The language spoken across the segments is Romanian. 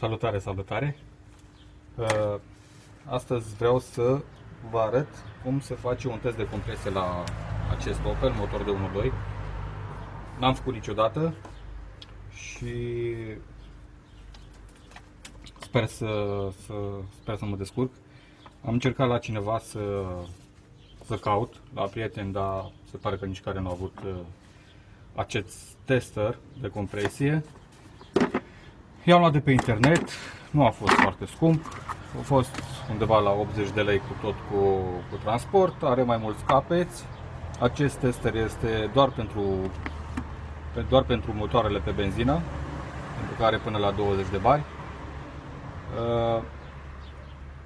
Salutare, salutare! Astăzi vreau să vă arăt cum se face un test de compresie la acest Opel, motor de 1.2. N-am făcut niciodată și sper să mă descurc. Am încercat la cineva să caut, la prieteni, dar se pare că nici care nu a avut acest tester de compresie. I-am luat de pe internet, nu a fost foarte scump, a fost undeva la 80 de lei cu transport, are mai mulți capeți. Acest tester este doar pentru motoarele pe benzină, pentru că are până la 20 de bari.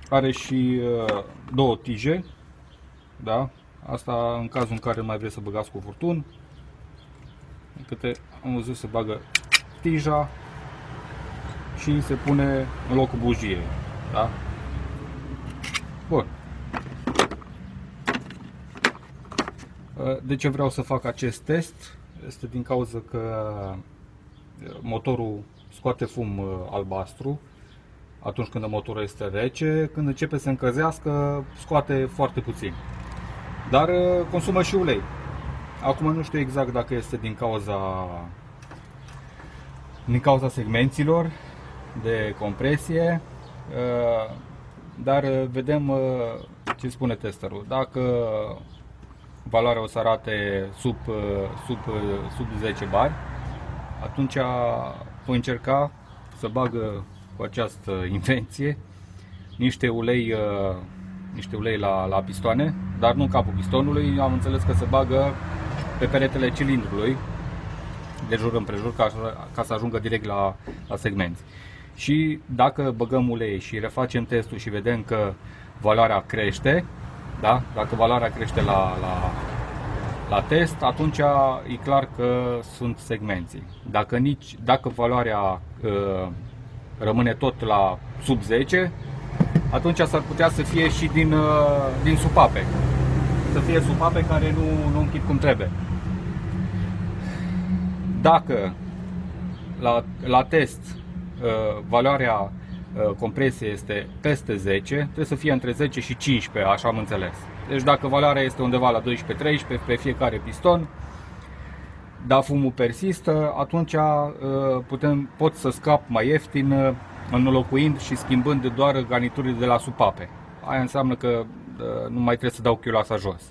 Are și două tije, da? Asta în cazul în care mai vreți să băgați cu furtun. Câte am văzut, se bagă tija și se pune în locul bujiei, da? Bun. De ce vreau să fac acest test? Este din cauza că motorul scoate fum albastru atunci când motorul este rece, când începe să încălzească scoate foarte puțin, dar consumă și ulei. Acum nu știu exact dacă este din cauza segmenților de compresie, dar vedem ce spune testerul. Dacă valoarea o să arate sub 10 bari, atunci voi încerca să bagă cu această invenție niște ulei la pistoane, dar nu în capul pistonului. Am înțeles că se bagă pe peretele cilindrului, de jur împrejur, ca să ajungă direct la segmenți. Și dacă băgăm ulei și refacem testul și vedem că valoarea crește, da? Dacă valoarea crește la test, atunci e clar că sunt segmenții. Dacă valoarea rămâne tot la sub 10, atunci s-ar putea să fie și din supape. Să fie supape care nu închid cum trebuie. Dacă la test valoarea compresiei este peste 10, trebuie să fie între 10 și 15, așa am înțeles. Deci dacă valoarea este undeva la 12-13 pe fiecare piston, dar fumul persistă, atunci pot să scap mai ieftin înlocuind și schimbând doar garniturile de la supape. Aia înseamnă că nu mai trebuie să dau chiuloasa jos.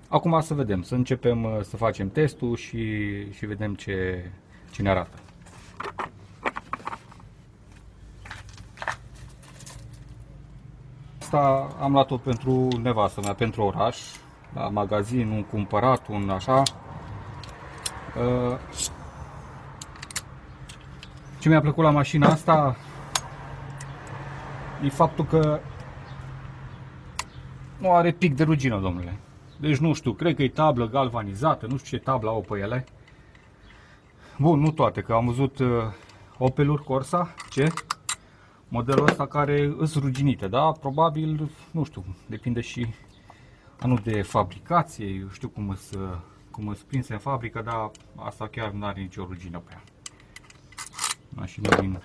Acum să vedem, să începem să facem testul și vedem ce ne arată. Asta am luat-o pentru nevastă mea, pentru oraș, la magazin, un cumpărat, un așa. Ce mi-a plăcut la mașina asta e faptul că nu are pic de rugină, domnule. Deci nu știu, cred că e tablă galvanizată, nu știu ce tablă au pe ele. Bun, nu toate, că am văzut Opeluri Corsa, modelul ăsta care îs ruginite, da? Probabil, nu știu, depinde și anul de fabricație, eu știu cum îs prinse în fabrică, dar asta chiar nu are nicio rugină pe ea. Mașina din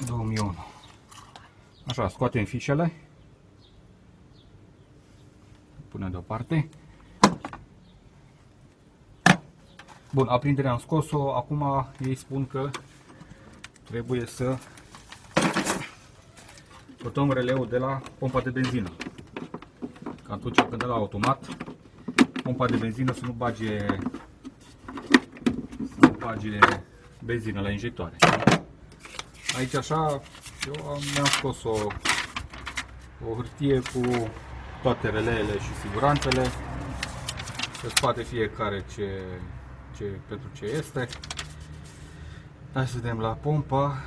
2001. Așa, scoatem fișele. Punem deoparte. Bun, aprinderea am scos-o. Acum ei spun că trebuie să scoatăm releul de la pompa de benzină. Că atunci când e la automat, pompa de benzină să nu bage benzină la injectoare. Aici așa, eu mi-am scos o hârtie cu toate releele și siguranțele. Se spate fiecare pentru ce este. Hai să vedem la pompa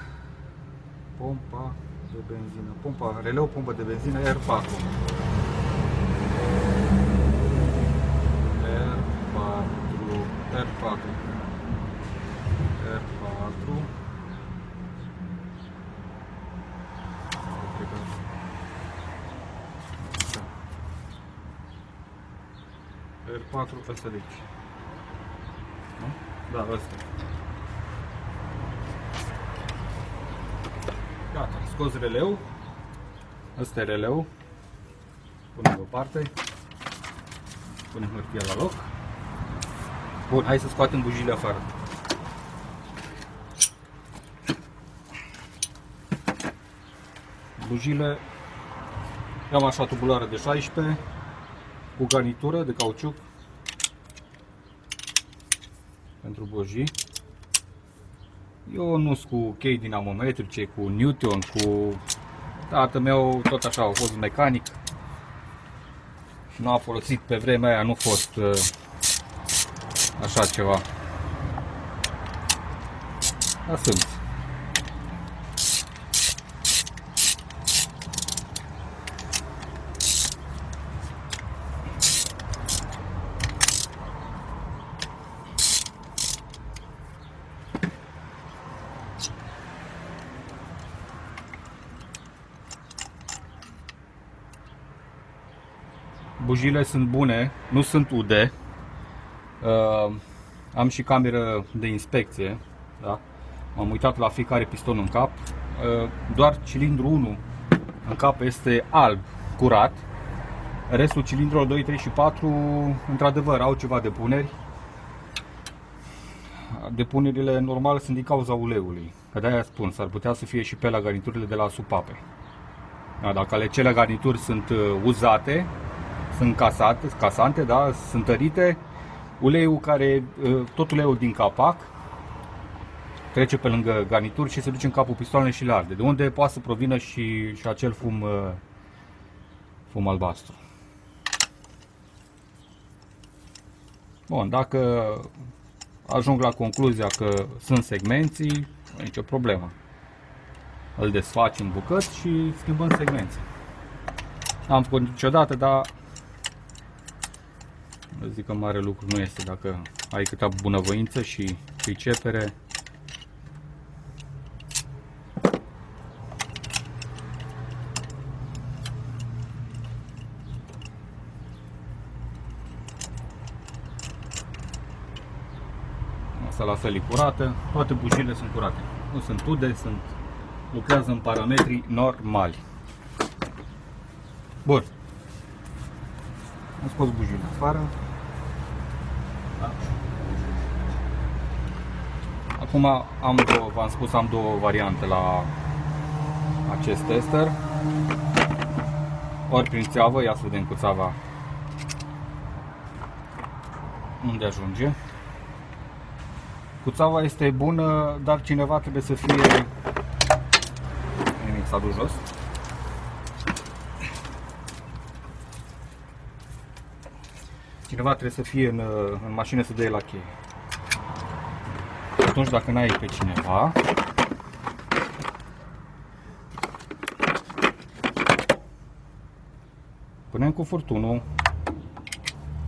de benzină. Releu pompă de benzină R4. R4. R4 ăsta de aici. Nu? Da, ăsta. Gata, am scos releu. Ăsta e releu. Punem deoparte. Punem hârtia la loc. Bun, hai să scoatem bujiile afară. Bujiile, am așa tubulară de 16 cu garnitură de cauciuc pentru bujii. Eu nu sunt cu chei dinamometrice, cu Newton, cu tatăl meu tot așa, a fost mecanic și nu a folosit pe vremea aia, nu a fost așa ceva. Dar sunt. Bujiile sunt bune, nu sunt ude. Am și cameră de inspecție, da? M-am uitat la fiecare piston în cap. Doar cilindrul 1 în cap este alb, curat. Restul cilindrilor 2, 3 și 4 într-adevăr au ceva depuneri. Depunerile normal sunt din cauza uleiului. Că de-aia spun, s-ar putea să fie și pe la garniturile de la supape. Da, dacă acele garnituri sunt uzate, sunt casante, da, sunt tărite, uleiul tot uleiul din capac trece pe lângă garnituri și se duce în capul pistoanelor și le arde. De unde poate să provină și acel fum albastru. Bun, dacă ajung la concluzia că sunt segmenții, nu e nicio problemă. Îl desfaci în bucăți și schimbăm segmenții. N-am făcut niciodată, dar zic că mare lucru nu este dacă ai câta bunăvoință și pricepere. Asta la fel e curată, toate bujiile sunt curate. Nu sunt ude, lucrează în parametri normali. Bun. Am scos bujiile afară. Da. Acum v-am spus, am două variante la acest tester. Ori prin țeavă, ia să vedem cu țeava unde ajunge. Cu țeava este bună, dar cineva trebuie să fie... Nimic, s-a dus jos. Cineva trebuie să fie în mașină să dea la cheie. Atunci, dacă n-ai pe cineva, punem cu furtunul.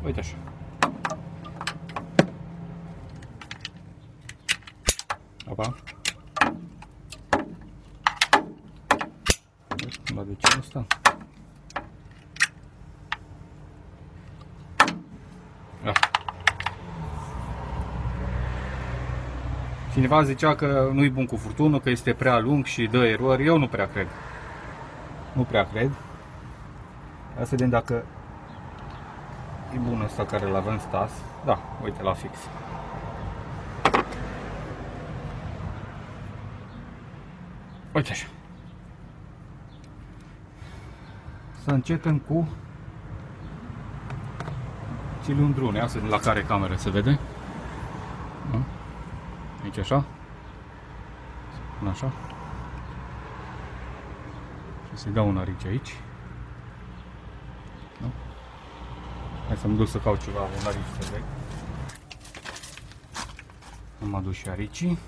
Uite așa. Apa. La de ce asta? Cineva zicea că nu-i bun cu furtunul, că este prea lung și dă erori. Eu nu prea cred. Nu prea cred. Hai să vedem dacă e bun ăsta care îl avem stas. Da, uite la fix. Uite așa. Să începem cu cilindrul. Ia să vedem la care cameră se vede. Aici așa. Până așa. Și să-i dau un arici aici. Da? Hai să mă duc să caut ceva, un arici să vezi. Am adus și aricii.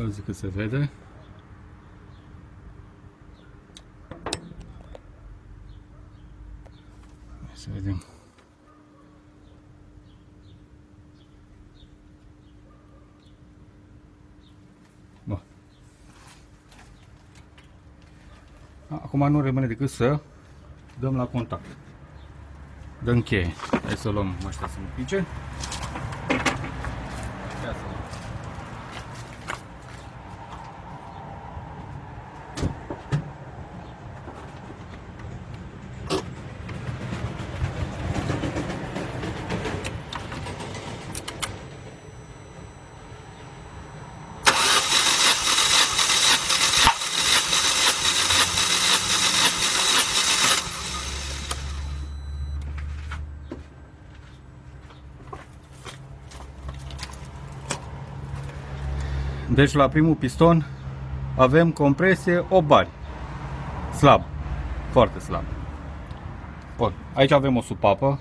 Zic că se vede. Să vedem. Acum nu rămâne decât să dăm la contact. Dăm cheie. Hai să luăm ăștia să nu pice. Deci la primul piston avem compresie 8 bari. Slab. Foarte slab. Bun. Aici avem o supapă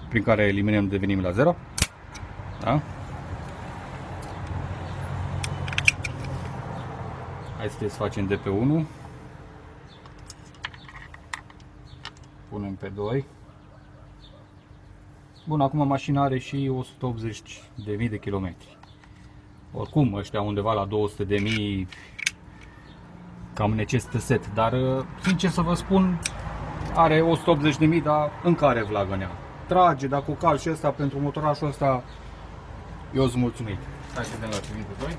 prin care eliminăm, devenim la 0. Da? Hai să desfacem de pe 1. Punem pe 2. Bun, acum mașina are și 180.000 de kilometri. Oricum, ăștia undeva la 200.000 cam necesită set, dar sincer să vă spun, are 180.000, dar încă are vlagă în ea. Trage, dacă o cal și ăsta pentru motorașul ăsta, eu sunt mulțumit. Hai să vedem la cilindru 2.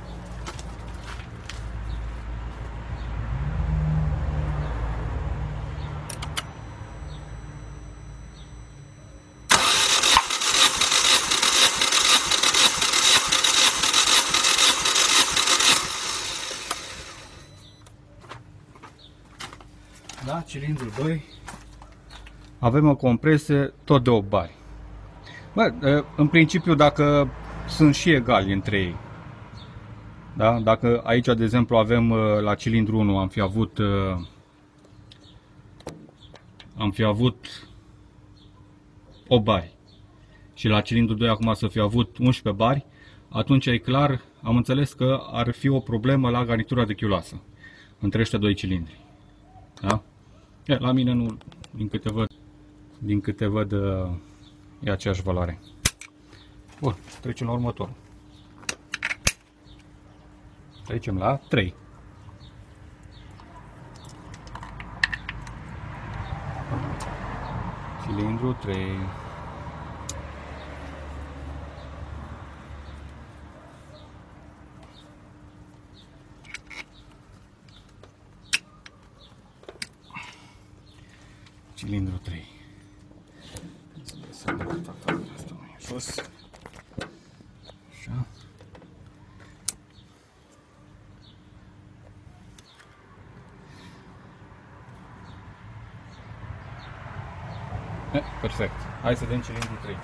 Da, cilindrul 2. Avem o compresie tot de 8 bari. Bă, în principiu, dacă sunt și egali între ei. Da? Dacă aici, de exemplu, avem la cilindru 1 am fi avut 8 bari și la cilindru 2 acum să fi avut 11 bari, atunci e clar, am înțeles că ar fi o problemă la garnitura de chiuloasă între ăștia doi cilindri. Da? La mine nu, din câte văd e aceeași valoare. Bun, trecem la următorul. Trecem la 3. Cilindru 3. Cilindru 3. Să vedem asta mai jos. Așa. Perfect. Hai să vedem cilindru 3.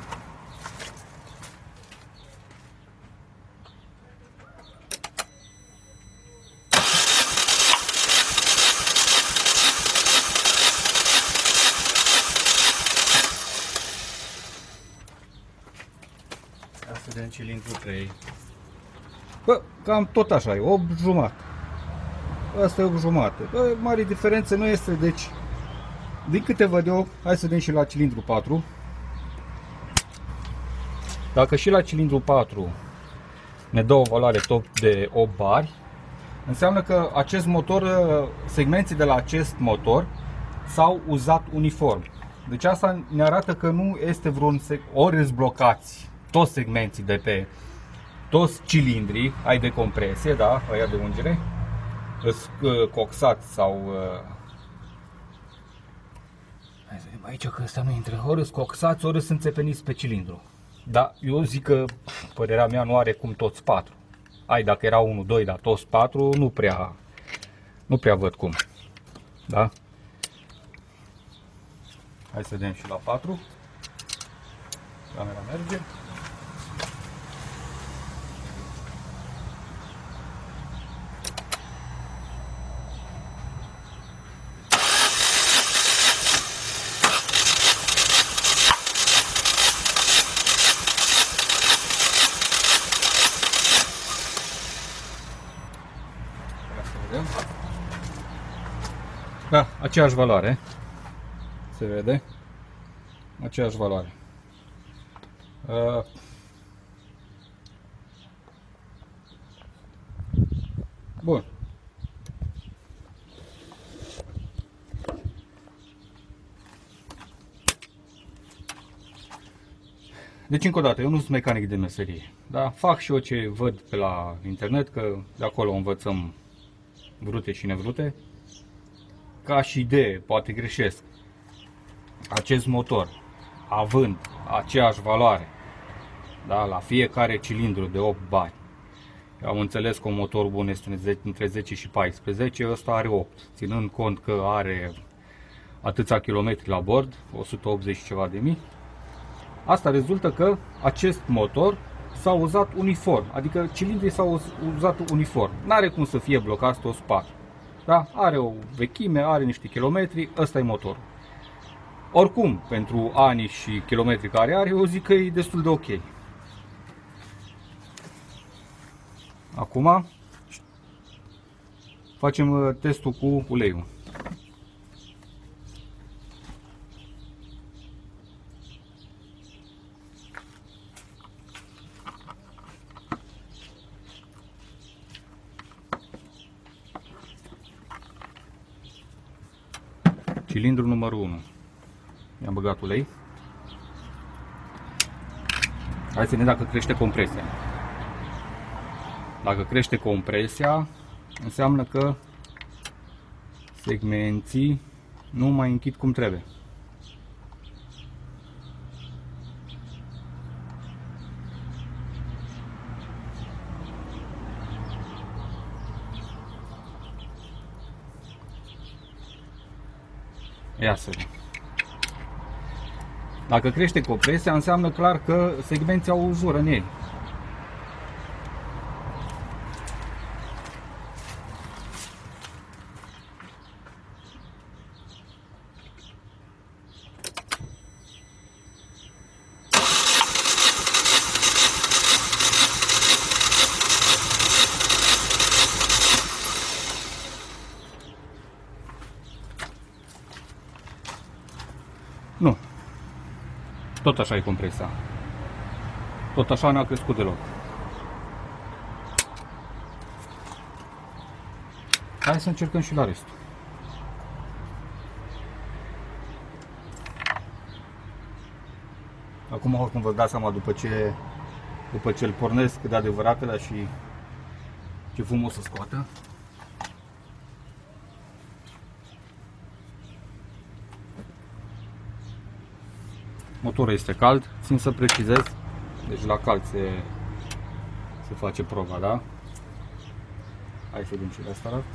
Vedem cilindru 3. Bă, cam tot așa e, 8 jumate. Asta e 8 jumate. Bă, mare diferență nu este, deci din câte văd eu, hai să vedem și la cilindru 4. Dacă și la cilindru 4 ne dă o valoare top de 8 bari, înseamnă că acest motor, segmenții de la acest motor s-au uzat uniform. Deci asta ne arată că nu este vreun ori îți blocați toți segmenții de pe toți cilindrii ai de compresie, da, aia de ungere, îs coxați sau hai să vedem aici că ăsta nu intră, ori îs coxați, ori sunt înțepeniți pe cilindru. Da, eu zic că părerea mea nu are cum toți 4. Ai, dacă era 1, 2, dar toți 4 nu prea văd cum. Da? Hai să vedem și la 4. Camera merge. Da, aceeași valoare. Se vede? Aceeași valoare. Bun. Deci, încă o dată, eu nu sunt mecanic de meserie. Da? Fac și eu ce văd pe la internet, că de acolo învățăm vrute și nevrute. Ca și idee, poate greșesc. Acest motor, având aceeași valoare, da, la fiecare cilindru de 8 bani, am înțeles că un motor bun este între 10 și 14, ăsta are 8, ținând cont că are atâția kilometri la bord, 180 și ceva de mii. Asta rezultă că acest motor s-a uzat uniform, adică cilindrii s-au uzat uniform. N-are cum să fie blocat tot spate. Da? Are o vechime, are niște kilometri, ăsta e motorul. Oricum, pentru ani și kilometri care are, eu zic că e destul de ok. Acum facem testul cu uleiul. Cilindru numărul 1. I-am băgat ulei. Hai să vedem dacă crește compresia. Dacă crește compresia, înseamnă că segmenții nu mai închid cum trebuie. Ia să vedem. Dacă crește compresia, înseamnă clar că segmenții au uzură în ei. Nu. Tot așa e compresia. Tot așa n-a crescut deloc. Hai să încercăm și la restul. Acum, oricum vă dați seama după ce îl pornesc, cât de adevăratele și ce frumos să scoată. Motorul este cald, țin să precizez, deci la cald se face proba, da? Hai să vedem ce de asta arată.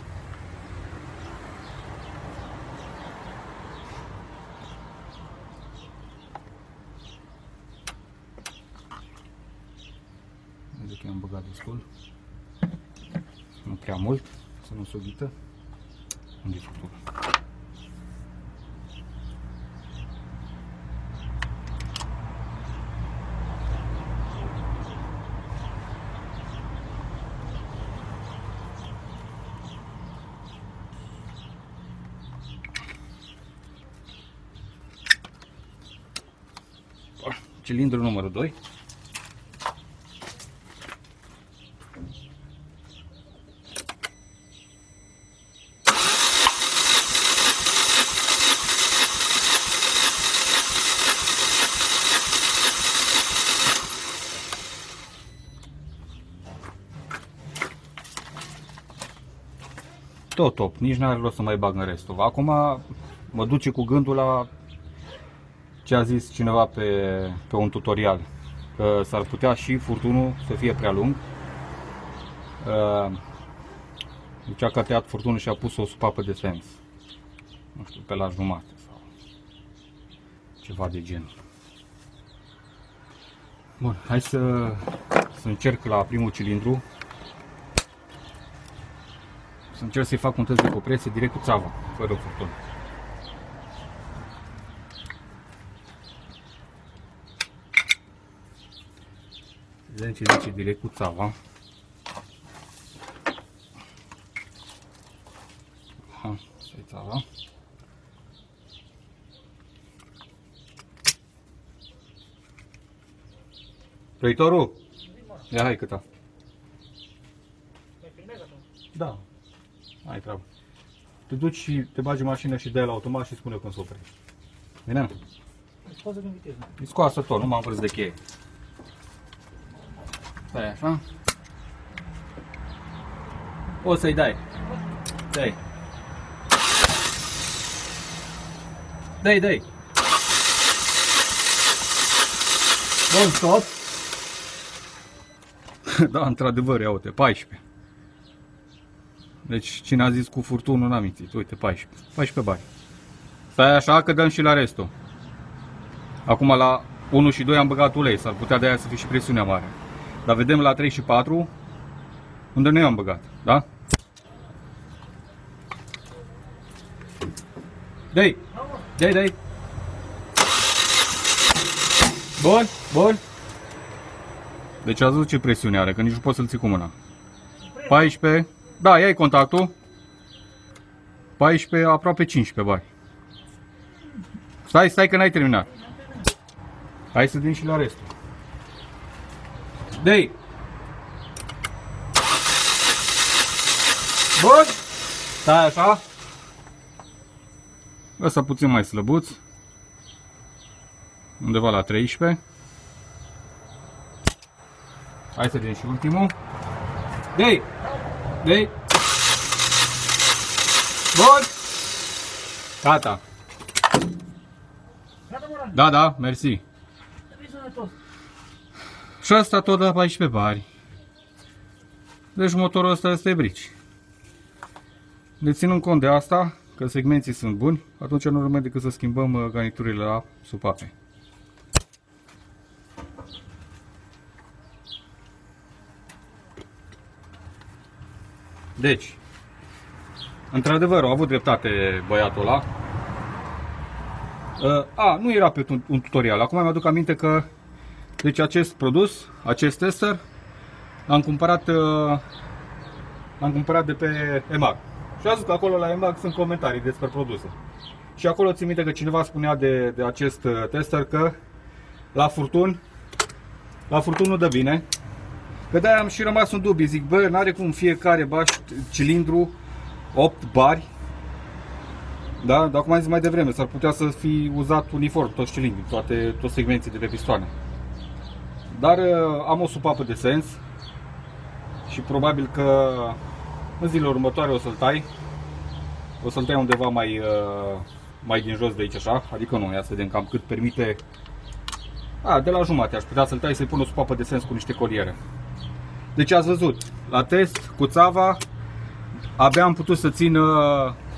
Zic că i-am băgat destul, nu prea mult, să nu se ghită. Unde e furtună? Cilindrul numărul 2. Tot top, nici n-are rost să mai bag în restul. Acum mă duce cu gândul la ce a zis cineva pe un tutorial, că s-ar putea și furtunul să fie prea lung. Zicea că a tăiat furtunul și a pus o supapă de sens, nu știu, pe la jumate sau ceva de genul. Bun, hai să încerc la primul cilindru, să încerc să-i fac un test de compresie direct cu țeava, fără furtună. Vedem ce zice direct cu țeava. Asta-i țeava. Plăitorul? Ia hai câta. Da. Ai treabă. Te duci și te bagi în mașină și dai la automat și spune când să oprești. Bine? Îi scoasă tot, nu m-am prins de cheie. Stai așa. O să-i dai. Dai. Dai. Bun, stop. Da, într-adevăr, ia uite, 14. Deci cine a zis cu furtunul n-a mințit. Uite, 14 bani. Stai așa că dăm și la restul. Acum la 1 și 2 am băgat ulei, s-ar putea de aia să fie și presiunea mare. Dar vedem la 3 și 4 unde nu i-am băgat, da? Dai. Bun. Deci ați văzut ce presiune are, că nici nu poți să-l ții cu mâna. 14. Da, ia-i contactul. 14, aproape 15 bani. Stai că n-ai terminat. Hai să dăm și la restul. Dai. Bun. Stai așa. Ăsta puțin mai slăbuț. Undeva la 13. Hai să dăm și ultimul. Dai. Bun. Gata. Da, mersi. Și asta tot la 14 bani. Deci motorul ăsta este brici. Deci ținând cont de asta, că segmenții sunt buni, atunci nu rămâne decât să schimbăm garniturile la supape. Deci, într-adevăr, a avut dreptate băiatul ăla. Nu era pe un tutorial. Acum mi-aduc aminte că deci acest produs, acest tester, l-am cumpărat de pe EMAG. Și a zis că acolo la EMAG sunt comentarii despre produse. Și acolo țin minte că cineva spunea de acest tester că la furtun nu dă bine. Că de-aia am și rămas în dubii, zic, bă, n-are cum fiecare cilindru 8 bari. Da? Dar cum am zis mai devreme, s-ar putea să fi uzat uniform toți cilindrii, toți segmenții de pe pistoane. Dar am o supapă de sens și probabil că în zilele următoare o să-l tai. O să-l tai undeva mai din jos de aici așa, adică nu, ia să vedem cam cât permite. De la jumate aș putea să-l tai, să-i pun o supapă de sens cu niște coliere. Deci ați văzut, la test cu țava, abia am putut să țin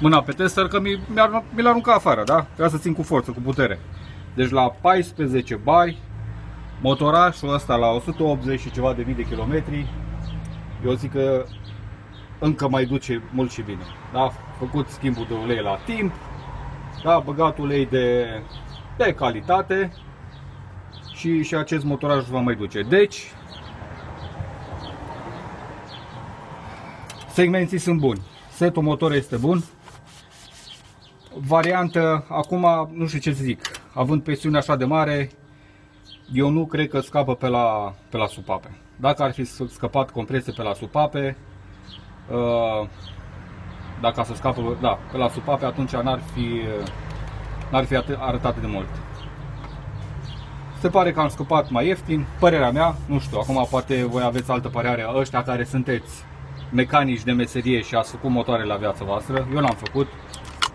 mâna pe tester, că mi l-a aruncat afară, da? Trebuia să țin cu forță, cu putere. Deci la 14 bari, motorașul ăsta la 180 și ceva de mii de kilometri, eu zic că încă mai duce mult și bine. Da? Făcut schimbul de ulei la timp, da? Băgat ulei de calitate și acest motoraj va mai duce. Deci, segmenții sunt buni, setul motor este bun. Variantă, acum nu știu ce să zic, având presiune așa de mare, eu nu cred că scapă pe la supape. Dacă ar fi scăpat compresie pe la supape, dacă să scapă pe la supape, atunci n-ar fi arătat de mult. Se pare că am scăpat mai ieftin, părerea mea, nu știu, acum poate voi aveți altă părere, ăștia care sunteți mecanici de meserie și ați făcut motoare la viața voastră. Eu l-am făcut,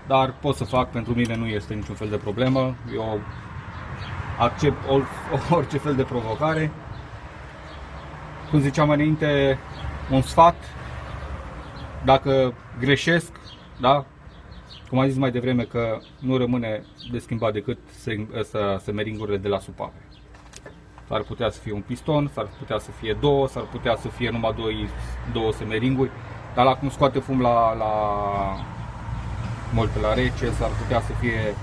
dar pot să fac, pentru mine nu este niciun fel de problemă. Eu accept orice fel de provocare. Cum ziceam mai înainte, un sfat, dacă greșesc, da? Cum am zis mai devreme, că nu rămâne de schimbat decât semeringurile de la supape. S-ar putea să fie un piston, s-ar putea să fie două, s-ar putea să fie numai două semeringuri, dar la cum scoate fum mult la rece, s-ar putea să fie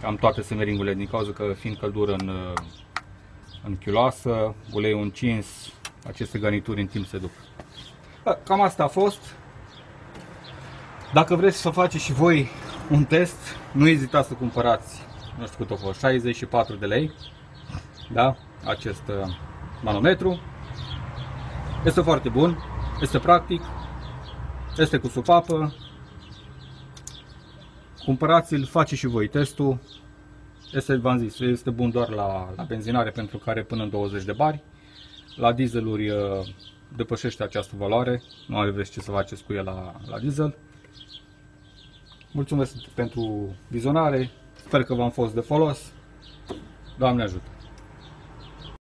cam toate semeringurile, din cauza că fiind căldură în chiuloasă, uleiul încins, aceste garnituri în timp se duc. Cam asta a fost. Dacă vreți să faceți și voi un test, nu ezitați să cumpărați, nu știu cât a fost, 64 de lei, da? Acest manometru. Este foarte bun, este practic, este cu supapă. Cumpărați-l, faceți și voi testul. V-am zis, este bun doar la benzinare pentru care până în 20 de bari. La dieseluri depășește această valoare, nu aveți ce să faceți cu el la diesel. Mulțumesc pentru vizionare, sper că v-am fost de folos. Doamne ajută!